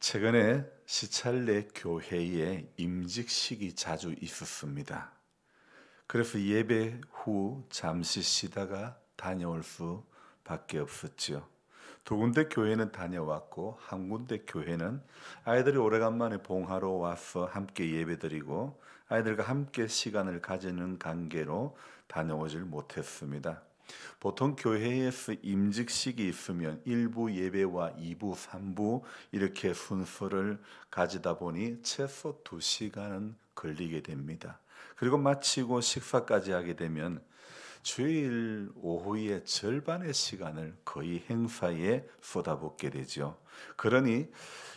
최근에 시찰내 교회에 임직식이 자주 있었습니다. 그래서 예배 후 잠시 쉬다가 다녀올 수밖에 없었죠. 두 군데 교회는 다녀왔고 한 군데 교회는 아이들이 오래간만에 봉하러 와서 함께 예배드리고 아이들과 함께 시간을 가지는 관계로 다녀오질 못했습니다. 보통 교회에서 임직식이 있으면 1부 예배와 2부, 3부 이렇게 순서를 가지다 보니 최소 2시간은 걸리게 됩니다. 그리고 마치고 식사까지 하게 되면 주일 오후의 절반의 시간을 거의 행사에 쏟아붓게 되죠. 그러니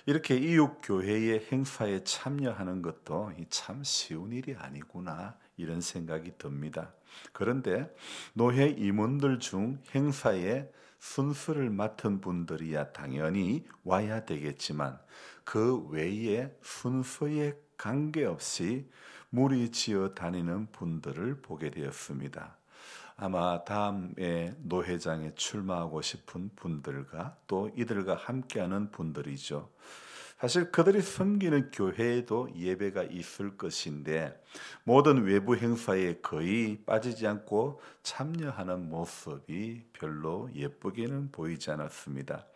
이렇게 이웃 교회의 행사에 참여하는 것도 참 쉬운 일이 아니구나 이런 생각이 듭니다. 그런데 노회 임원들 중 행사에 순서를 맡은 분들이야 당연히 와야 되겠지만 그 외에 순서에 관계없이 무리지어 다니는 분들을 보게 되었습니다. 아마 다음에 노회장에 출마하고 싶은 분들과 또 이들과 함께하는 분들이죠. 사실 그들이 섬기는 교회에도 예배가 있을 것인데 모든 외부 행사에 거의 빠지지 않고 참여하는 모습이 별로 예쁘게는 보이지 않았습니다.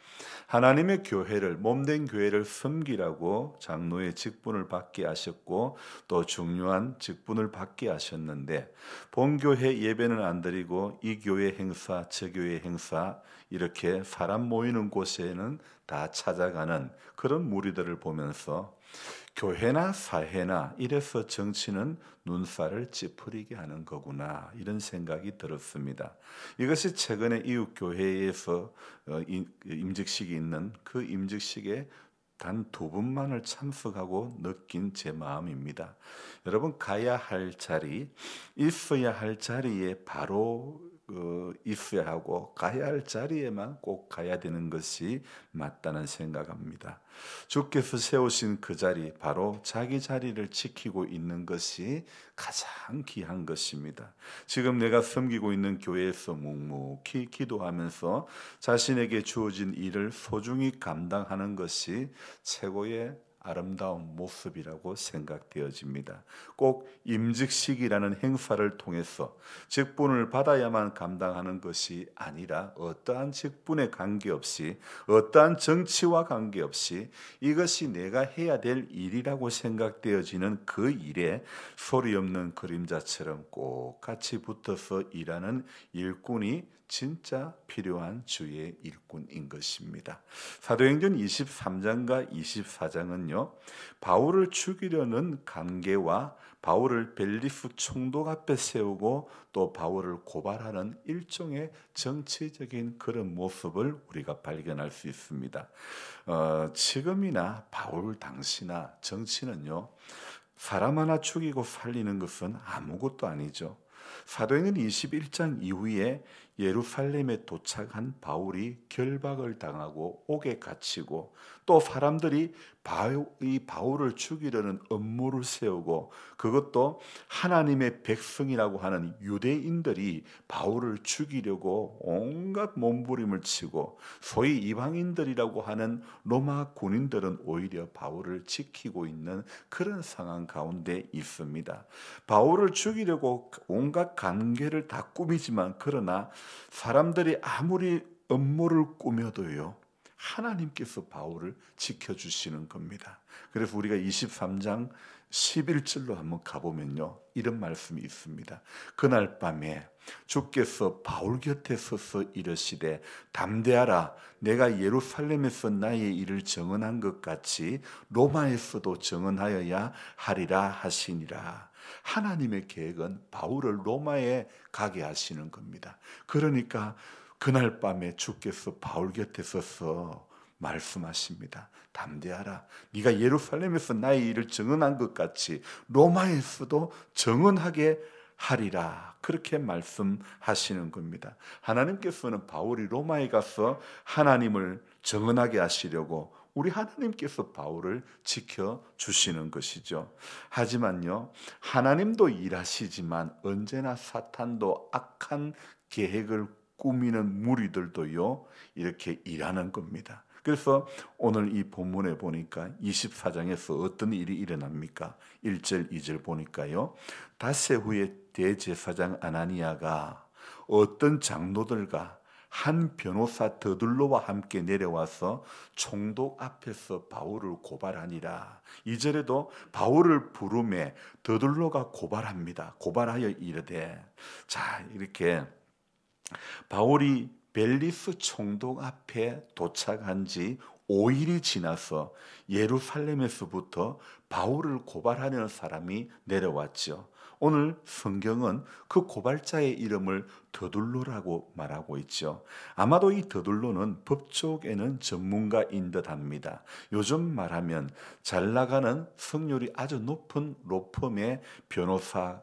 하나님의 교회를 몸된 교회를 섬기라고 장로의 직분을 받게 하셨고 또 중요한 직분을 받게 하셨는데 본교회 예배는 안 드리고 이 교회 행사 저 교회 행사 이렇게 사람 모이는 곳에는 다 찾아가는 그런 무리들을 보면서 교회나 사회나 이래서 정치는 눈살을 찌푸리게 하는 거구나 이런 생각이 들었습니다. 이것이 최근에 이웃 교회에서 임직식이 있는 그 임직식에 단 2분만을 참석하고 느낀 제 마음입니다. 여러분 가야 할 자리, 있어야 할 자리에 바로 있어야 하고 가야 할 자리에만 꼭 가야 되는 것이 맞다는 생각합니다. 주께서 세우신 그 자리, 바로 자기 자리를 지키고 있는 것이 가장 귀한 것입니다. 지금 내가 섬기고 있는 교회에서 묵묵히 기도하면서 자신에게 주어진 일을 소중히 감당하는 것이 최고의 아름다운 모습이라고 생각되어집니다. 꼭 임직식이라는 행사를 통해서 직분을 받아야만 감당하는 것이 아니라 어떠한 직분에 관계없이 어떠한 정치와 관계없이 이것이 내가 해야 될 일이라고 생각되어지는 그 일에 소리 없는 그림자처럼 꼭 같이 붙어서 일하는 일꾼이 진짜 필요한 주의 일꾼인 것입니다. 사도행전 23장과 24장은요. 바울을 죽이려는 관계와 바울을 벨리프 총독 앞에 세우고 또 바울을 고발하는 일종의 정치적인 그런 모습을 우리가 발견할 수 있습니다. 지금이나 바울 당시나 정치는요. 사람 하나 죽이고 살리는 것은 아무것도 아니죠. 사도행전 21장 이후에 예루살렘에 도착한 바울이 결박을 당하고 옥에 갇히고 또 사람들이 이 바울을 죽이려는 음모를 세우고 그것도 하나님의 백성이라고 하는 유대인들이 바울을 죽이려고 온갖 몸부림을 치고 소위 이방인들이라고 하는 로마 군인들은 오히려 바울을 지키고 있는 그런 상황 가운데 있습니다. 바울을 죽이려고 온갖 관계를 다 꾸미지만 그러나 사람들이 아무리 음모를 꾸며도요. 하나님께서 바울을 지켜주시는 겁니다. 그래서 우리가 23장 11절로 한번 가보면요. 이런 말씀이 있습니다. 그날 밤에 주께서 바울 곁에 서서 이르시되 담대하라 내가 예루살렘에서 나의 일을 정언한 것 같이 로마에서도 정언하여야 하리라 하시니라. 하나님의 계획은 바울을 로마에 가게 하시는 겁니다. 그러니까 그날 밤에 주께서 바울 곁에 서서 말씀하십니다. 담대하라. 네가 예루살렘에서 나의 일을 정언한 것 같이 로마에서도 정언하게 하리라. 그렇게 말씀하시는 겁니다. 하나님께서는 바울이 로마에 가서 하나님을 정언하게 하시려고 우리 하나님께서 바울을 지켜주시는 것이죠. 하지만요. 하나님도 일하시지만 언제나 사탄도 악한 계획을 꾸미는 무리들도요. 이렇게 일하는 겁니다. 그래서 오늘 이 본문에 보니까 24장에서 어떤 일이 일어납니까? 1절, 2절 보니까요. 닷새 후에 대제사장 아나니아가 어떤 장로들과 한 변호사 더둘로와 함께 내려와서 총독 앞에서 바울을 고발하니라. 2절에도 바울을 부르매 더둘로가 고발합니다. 고발하여 이르되, 자, 이렇게 바울이 벨리스 총독 앞에 도착한 지 5일이 지나서 예루살렘에서부터 바울을 고발하는 사람이 내려왔죠. 오늘 성경은 그 고발자의 이름을 더둘로라고 말하고 있죠. 아마도 이 더둘로는 법조계는 전문가인 듯합니다. 요즘 말하면 잘 나가는 성률이 아주 높은 로펌의 변호사,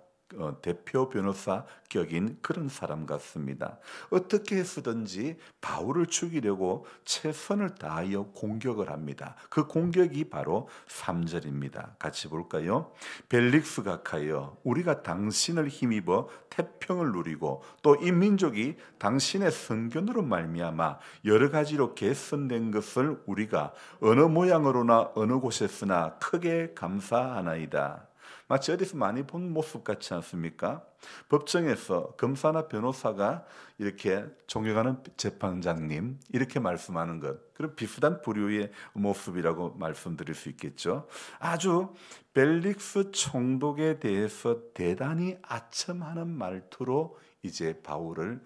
대표 변호사 격인 그런 사람 같습니다. 어떻게 해서든지 바울을 죽이려고 최선을 다하여 공격을 합니다. 그 공격이 바로 3절입니다. 같이 볼까요? 벨릭스가 가여 우리가 당신을 힘입어 태평을 누리고 또 이 민족이 당신의 선견으로 말미암아 여러 가지로 개선된 것을 우리가 어느 모양으로나 어느 곳에서나 크게 감사하나이다. 마치 어디서 많이 본 모습 같지 않습니까? 법정에서 검사나 변호사가 이렇게 존경하는 재판장님 이렇게 말씀하는 것, 그런 비슷한 부류의 모습이라고 말씀드릴 수 있겠죠. 아주 벨릭스 총독에 대해서 대단히 아첨하는 말투로 이제 바울을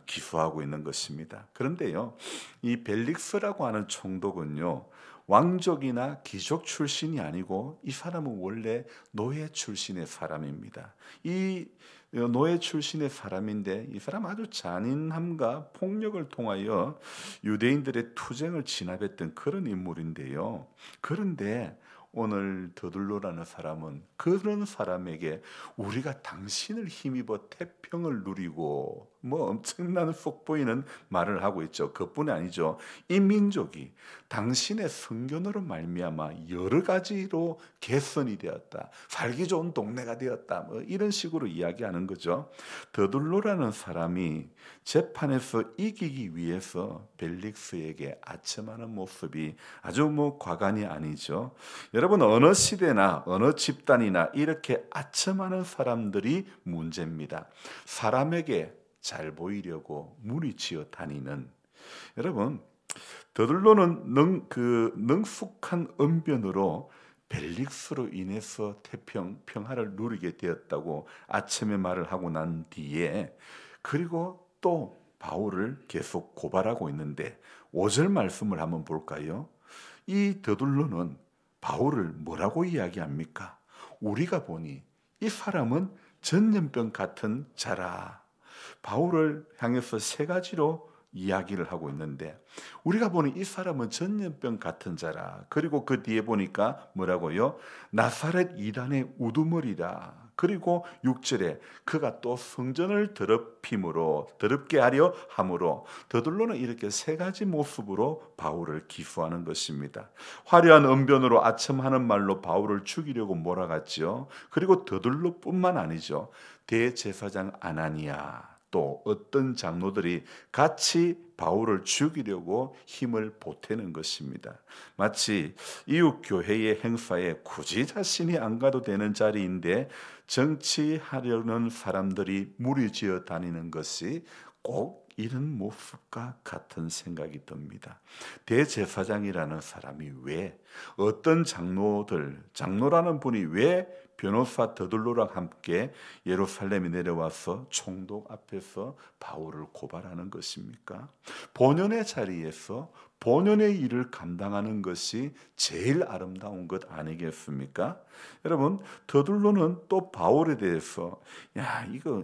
기소하고 있는 것입니다. 그런데요, 이 벨릭스라고 하는 총독은요, 왕족이나 귀족 출신이 아니고 이 사람은 원래 노예 출신의 사람입니다. 이 노예 출신의 사람인데 이 사람 아주 잔인함과 폭력을 통하여 유대인들의 투쟁을 진압했던 그런 인물인데요. 그런데 오늘 더둘로라는 사람은 그런 사람에게 우리가 당신을 힘입어 태평을 누리고 뭐 엄청난 속보이는 말을 하고 있죠. 그뿐이 아니죠. 이 민족이 당신의 선견으로 말미암아 여러 가지로 개선이 되었다. 살기 좋은 동네가 되었다. 뭐 이런 식으로 이야기하는 거죠. 더둘로라는 사람이 재판에서 이기기 위해서 벨릭스에게 아첨하는 모습이 아주 뭐 과간이 아니죠. 여러분, 어느 시대나 어느 집단이나 이렇게 아첨하는 사람들이 문제입니다. 사람에게 잘 보이려고 무리지어 다니는, 여러분, 더둘로는 능숙한 언변으로 벨릭스로 인해서 평화를 누리게 되었다고 아첨의 말을 하고 난 뒤에, 그리고 또 바울을 계속 고발하고 있는데 5절 말씀을 한번 볼까요? 이 더둘로는 바울을 뭐라고 이야기합니까? 우리가 보니 이 사람은 전염병 같은 자라. 바울을 향해서 세 가지로 이야기를 하고 있는데, 우리가 보니 이 사람은 전염병 같은 자라. 그리고 그 뒤에 보니까 뭐라고요? 나사렛 이단의 우두머리라. 그리고 6절에 그가 또 성전을 더럽게 하려 함으로, 더둘로는 이렇게 세 가지 모습으로 바울을 기소하는 것입니다. 화려한 언변으로 아첨하는 말로 바울을 죽이려고 몰아갔죠. 그리고 더둘로뿐만 아니죠. 대제사장 아나니아, 또 어떤 장로들이 같이 바울을 죽이려고 힘을 보태는 것입니다. 마치 이웃 교회의 행사에 굳이 자신이 안 가도 되는 자리인데 정치하려는 사람들이 무리지어 다니는 것이 꼭 이런 모습과 같은 생각이 듭니다. 대제사장이라는 사람이 왜, 어떤 장로라는 분이 왜 변호사 더둘로랑 함께 예루살렘에 내려와서 총독 앞에서 바울을 고발하는 것입니까? 본연의 자리에서 본연의 일을 감당하는 것이 제일 아름다운 것 아니겠습니까? 여러분, 더둘로는 또 바울에 대해서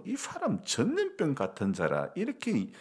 이 사람 전염병 같은 자라 이렇게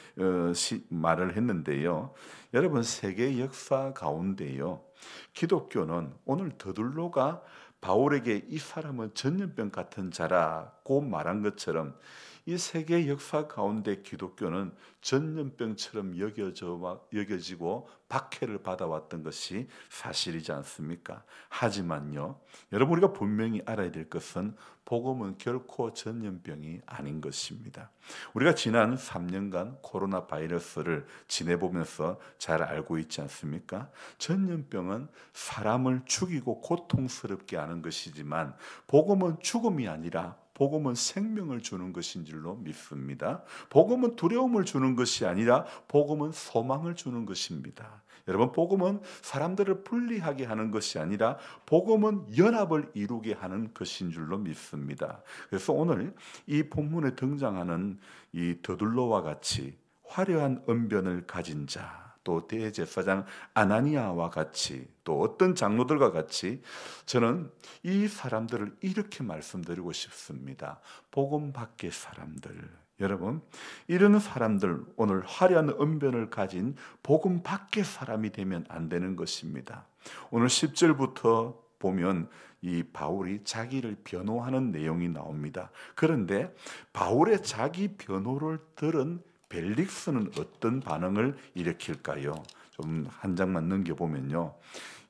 말을 했는데요. 여러분, 세계 역사 가운데요, 기독교는 오늘 더둘로가 바울에게 이 사람은 전염병 같은 자라고 말한 것처럼 이 세계 역사 가운데 기독교는 전염병처럼 여겨지고 박해를 받아왔던 것이 사실이지 않습니까? 하지만요, 여러분 우리가 분명히 알아야 될 것은 복음은 결코 전염병이 아닌 것입니다. 우리가 지난 3년간 코로나 바이러스를 지내보면서 잘 알고 있지 않습니까? 전염병은 사람을 죽이고 고통스럽게 하는 것이지만 복음은 죽음이 아니라 복음은 생명을 주는 것인 줄로 믿습니다. 복음은 두려움을 주는 것이 아니라 복음은 소망을 주는 것입니다. 여러분, 복음은 사람들을 분리하게 하는 것이 아니라 복음은 연합을 이루게 하는 것인 줄로 믿습니다. 그래서 오늘 이 본문에 등장하는 이 더둘로와 같이 화려한 언변을 가진 자, 또 대제사장 아나니아와 같이, 또 어떤 장로들과 같이 저는 이 사람들을 이렇게 말씀드리고 싶습니다. 복음 밖의 사람들, 여러분, 이런 사람들, 오늘 화려한 언변을 가진 복음 밖의 사람이 되면 안 되는 것입니다. 오늘 10절부터 보면 이 바울이 자기를 변호하는 내용이 나옵니다. 그런데 바울의 자기 변호를 들은 벨릭스는 어떤 반응을 일으킬까요? 좀 한 장만 넘겨보면요.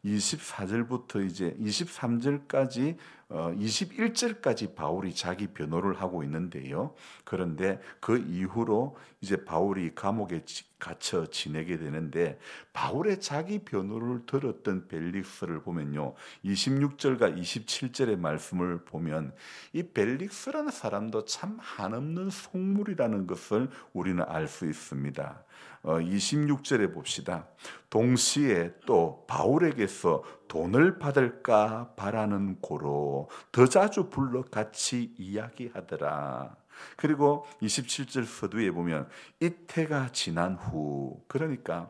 24절부터 이제 23절까지 21절까지 바울이 자기 변호를 하고 있는데요. 그런데 그 이후로 이제 바울이 감옥에 갇혀 지내게 되는데 바울의 자기 변호를 들었던 벨릭스를 보면요. 26절과 27절의 말씀을 보면 이 벨릭스라는 사람도 참 한없는 속물이라는 것을 우리는 알 수 있습니다. 26절에 봅시다. 동시에 또 바울에게서 돈을 받을까 바라는 고로 더 자주 불러 같이 이야기하더라. 그리고 27절 서두에 보면 이태가 지난 후, 그러니까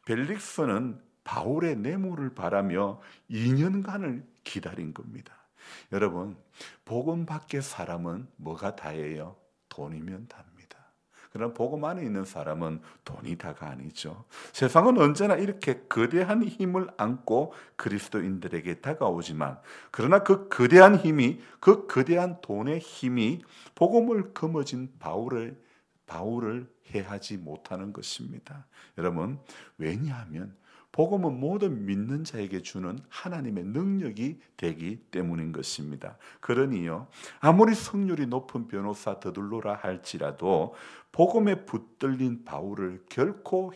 벨릭스는 바울의 뇌물을 바라며 2년간을 기다린 겁니다. 여러분, 복음 밖의 사람은 뭐가 다예요? 돈이면 답니다. 그러나 복음 안에 있는 사람은 돈이 다가 아니죠. 세상은 언제나 이렇게 거대한 힘을 안고 그리스도인들에게 다가오지만, 그러나 그 거대한 힘이, 그 거대한 돈의 힘이 복음을 거머쥔 바울을 해하지 못하는 것입니다. 여러분, 왜냐하면 복음은 모든 믿는 자에게 주는 하나님의 능력이 되기 때문인 것입니다. 그러니요, 아무리 성률이 높은 변호사 더둘로라 할지라도 복음에 붙들린 바울을 결코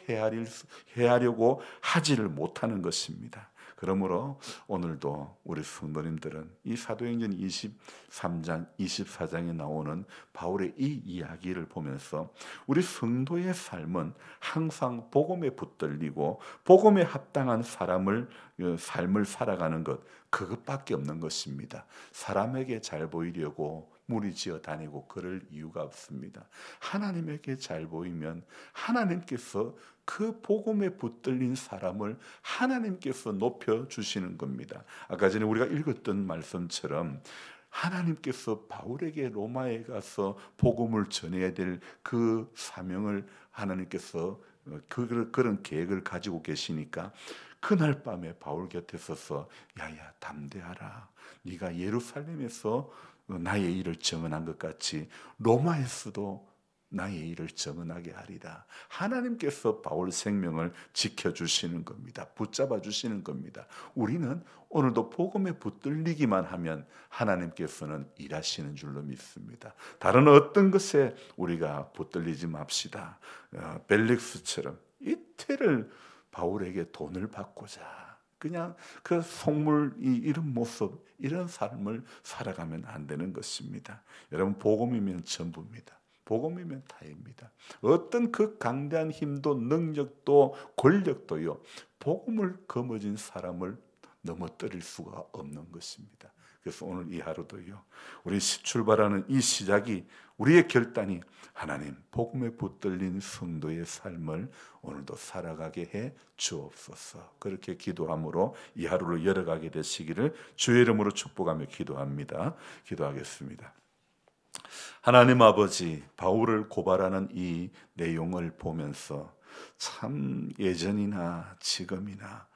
해하려고 하지를 못하는 것입니다. 그러므로 오늘도 우리 성도님들은 이 사도행전 23장, 24장에 나오는 바울의 이 이야기를 보면서 우리 성도의 삶은 항상 복음에 붙들리고 복음에 합당한 삶을 살아가는 것, 그것밖에 없는 것입니다. 사람에게 잘 보이려고 무리지어 다니고 그럴 이유가 없습니다. 하나님에게 잘 보이면 하나님께서 그 복음에 붙들린 사람을 하나님께서 높여주시는 겁니다. 아까 전에 우리가 읽었던 말씀처럼 하나님께서 바울에게 로마에 가서 복음을 전해야 될 그 사명을 하나님께서 그런 계획을 가지고 계시니까 그날 밤에 바울 곁에 서서 야야 담대하라. 네가 예루살렘에서 나의 일을 정언한 것 같이 로마에서도 나의 일을 정언하게 하리라. 하나님께서 바울 생명을 지켜주시는 겁니다. 붙잡아 주시는 겁니다. 우리는 오늘도 복음에 붙들리기만 하면 하나님께서는 일하시는 줄로 믿습니다. 다른 어떤 것에 우리가 붙들리지 맙시다. 벨릭스처럼 이태를 바울에게 돈을 받고자 그냥 그 속물 이런 모습, 이런 삶을 살아가면 안 되는 것입니다. 여러분, 복음이면 전부입니다. 복음이면 다입니다. 어떤 그 강대한 힘도 능력도 권력도요, 복음을 거머쥔 사람을 넘어뜨릴 수가 없는 것입니다. 그래서 오늘 이 하루도요, 우리 출발하는 이 시작이, 우리의 결단이 하나님 복음에 붙들린 성도의 삶을 오늘도 살아가게 해 주옵소서. 그렇게 기도함으로 이 하루를 열어가게 되시기를 주의 이름으로 축복하며 기도합니다. 기도하겠습니다. 하나님 아버지, 바울을 고발하는 이 내용을 보면서 참 예전이나 지금이나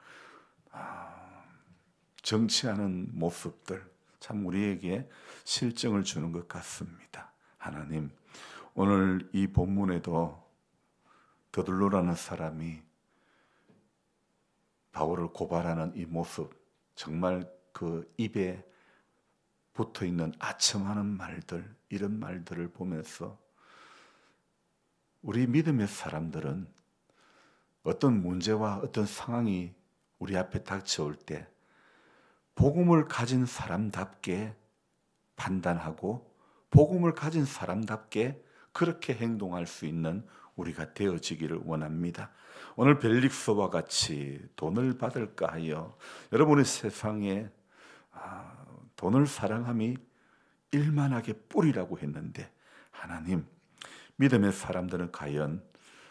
정치하는 모습들 참 우리에게 실증을 주는 것 같습니다. 하나님, 오늘 이 본문에도 더들로라는 사람이 바울을 고발하는 이 모습, 정말 그 입에 붙어있는 아첨하는 말들, 이런 말들을 보면서 우리 믿음의 사람들은 어떤 문제와 어떤 상황이 우리 앞에 닥쳐올 때 복음을 가진 사람답게 판단하고 복음을 가진 사람답게 그렇게 행동할 수 있는 우리가 되어지기를 원합니다. 오늘 벨릭스와 같이 돈을 받을까 하여 여러분의 세상에 돈을 사랑함이 일만하게 뿌리라고 했는데, 하나님, 믿음의 사람들은 과연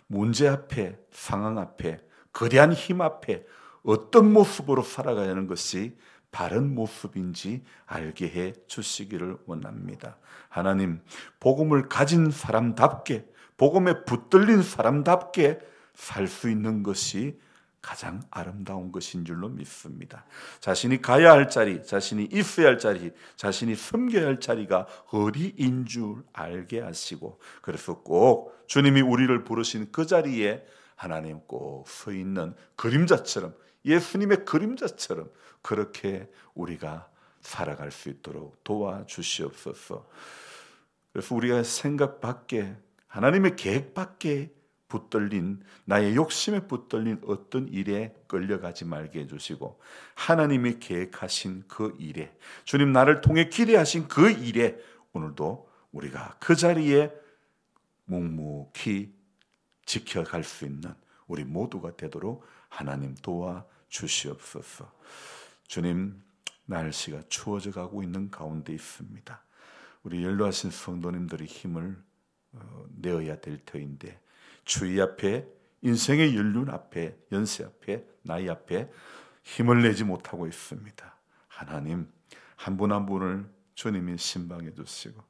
문제 앞에, 상황 앞에, 거대한 힘 앞에 어떤 모습으로 살아가야 하는 것이 바른 모습인지 알게 해 주시기를 원합니다. 하나님, 복음을 가진 사람답게, 복음에 붙들린 사람답게 살 수 있는 것이 가장 아름다운 것인 줄로 믿습니다. 자신이 가야 할 자리, 자신이 있어야 할 자리, 자신이 섬겨야 할 자리가 어디인 줄 알게 하시고, 그래서 꼭 주님이 우리를 부르신 그 자리에 하나님 꼭 서 있는 그림자처럼, 예수님의 그림자처럼 그렇게 우리가 살아갈 수 있도록 도와주시옵소서. 그래서 우리가 생각 밖에, 하나님의 계획 밖에 붙들린, 나의 욕심에 붙들린 어떤 일에 끌려가지 말게 해주시고, 하나님이 계획하신 그 일에, 주님 나를 통해 기대하신 그 일에 오늘도 우리가 그 자리에 묵묵히 지켜갈 수 있는 우리 모두가 되도록 하나님 도와주시옵소서. 주님, 날씨가 추워져 가고 있는 가운데 있습니다. 우리 연로하신 성도님들이 힘을 내어야 될 터인데, 주의 앞에, 인생의 연륜 앞에, 연세 앞에, 나이 앞에 힘을 내지 못하고 있습니다. 하나님, 한 분 한 분을 주님이 신방해 주시고,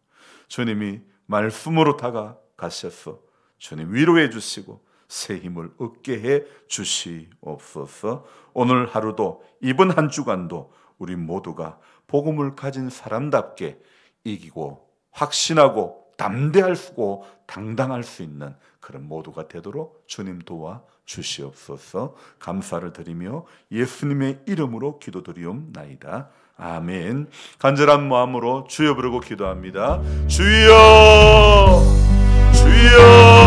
주님이 말씀으로 다가가셔서 주님 위로해 주시고 새 힘을 얻게 해 주시옵소서. 오늘 하루도, 이번 한 주간도 우리 모두가 복음을 가진 사람답게 이기고 확신하고 담대할 수고 당당할 수 있는 그런 모두가 되도록 주님 도와 주시옵소서. 감사를 드리며 예수님의 이름으로 기도드리옵나이다. 아멘. 간절한 마음으로 주여 부르고 기도합니다. 주여, 주여.